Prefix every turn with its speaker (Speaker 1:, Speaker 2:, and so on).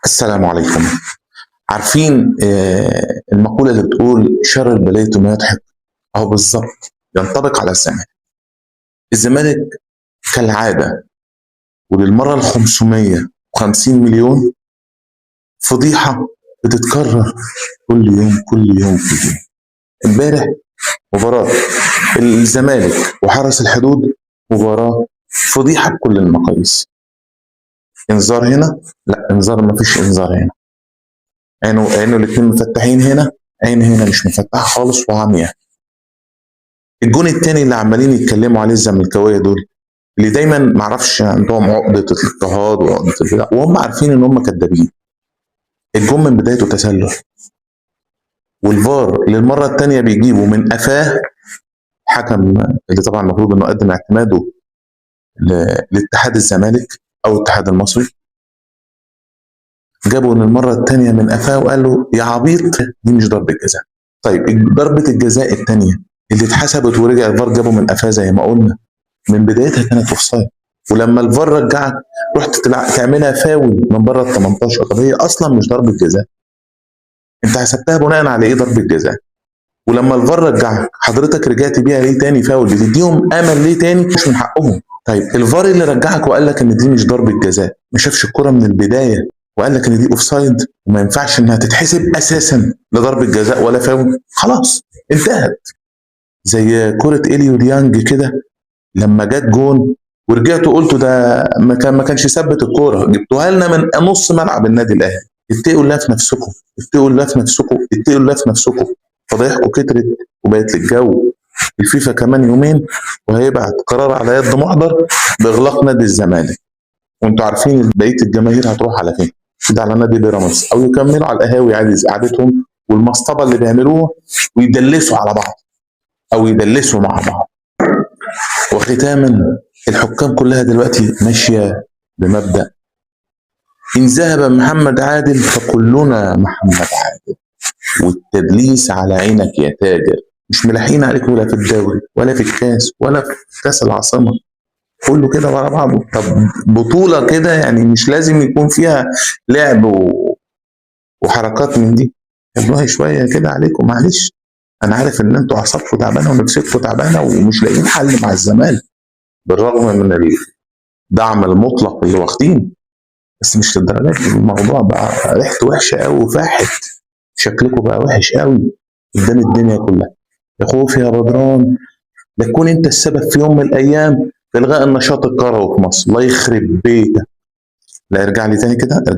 Speaker 1: السلام عليكم. عارفين المقولة اللي بتقول شر البلية ما يضحك؟ أهو بالظبط ينطبق على الزمالك. الزمالك كالعادة وللمرة ال 550 مليون فضيحة بتتكرر كل يوم كل يوم كل يوم. امبارح مباراة الزمالك وحرس الحدود، مباراة فضيحة بكل المقاييس. انذار هنا، لا انذار، ما فيش انذار هنا. عينه الاتنين مفتحين هنا، عين هنا مش مفتحة خالص وعامية. الجون التاني اللي عمالين يتكلموا عليه الزملكاويه دول، اللي دايما معرفش عندهم عقده الاضطهاد وعقده البتاع، وهم عارفين ان هم كدابين. الجون من بدايته تسلل، والفار للمره الثانيه بيجيبه من قفاه. حكم اللي طبعا المفروض انه قدم اعتماده لاتحاد الزمالك او الاتحاد المصري، جابه للمره الثانيه من قفاه وقال له يا عبيط دي مش ضربه جزاء. طيب ضربه الجزاء الثانيه اللي اتحسبت ورجع الفار جابه من قفاه زي ما قلنا، من بدايتها كانت اوفسايد. ولما الفار رجعك رحت تعملها فاول من بره ال 18. طب هي اصلا مش ضربه جزاء، انت حسبتها بناء على ايه ضربه جزاء؟ ولما الفار رجعك حضرتك رجعت بيها ليه تاني فاول؟ بتديهم امل ليه تاني؟ مش من حقهم. طيب الفار اللي رجعك وقال لك ان دي مش ضربه جزاء، ما شافش الكره من البدايه وقال لك ان دي اوفسايد وما ينفعش انها تتحسب اساسا لضربه جزاء ولا فاول؟ خلاص انتهت. زي كره اليو ديانج كده، لما جت جون ورجعتوا قلتوا ده ما كانش يثبت الكوره، جبتوها لنا من نص ملعب النادي الاهلي. اتقوا الله في نفسكم، اتقوا الله في نفسكم، اتقوا الله في نفسكم. فضايحكم كترت وبقت للجو. الفيفا كمان يومين وهيبعت قرار على يد محضر باغلاق نادي الزمالك، وانتوا عارفين بقيه الجماهير هتروح على فين؟ كده على نادي بيراميدز، او يكملوا على القهاوي عادي قعدتهم والمصطبه اللي بيعملوها ويدلسوا على بعض او يدلسوا مع بعض. وختاما، الحكام كلها دلوقتي ماشيه بمبدا ان ذهب محمد عادل فكلنا محمد عادل، والتدليس على عينك يا تاجر. مش ملاحقين عليك ولا في الدوري ولا في الكاس ولا في كاس العاصمه، كله كده ورا بعضه. طب بطوله كده يعني مش لازم يكون فيها لعب وحركات من دي؟ والله شويه كده عليكم معلش. انا عارف ان انتوا اعصابكم تعبانه ونفسكم تعبانه ومش لاقيين حل مع الزمالك بالرغم من الدعم المطلق اللي واخدينه، بس مش للدرجه دي. الموضوع بقى ريحته وحشه قوي وفاحت، شكلكم بقى وحش قوي قدام الدنيا كلها. يا خوف يا بدران لا تكون انت السبب في يوم من الايام في الغاء النشاط الكروي في مصر. الله يخرب بيتك. لا ارجع لي تاني كده، ارجع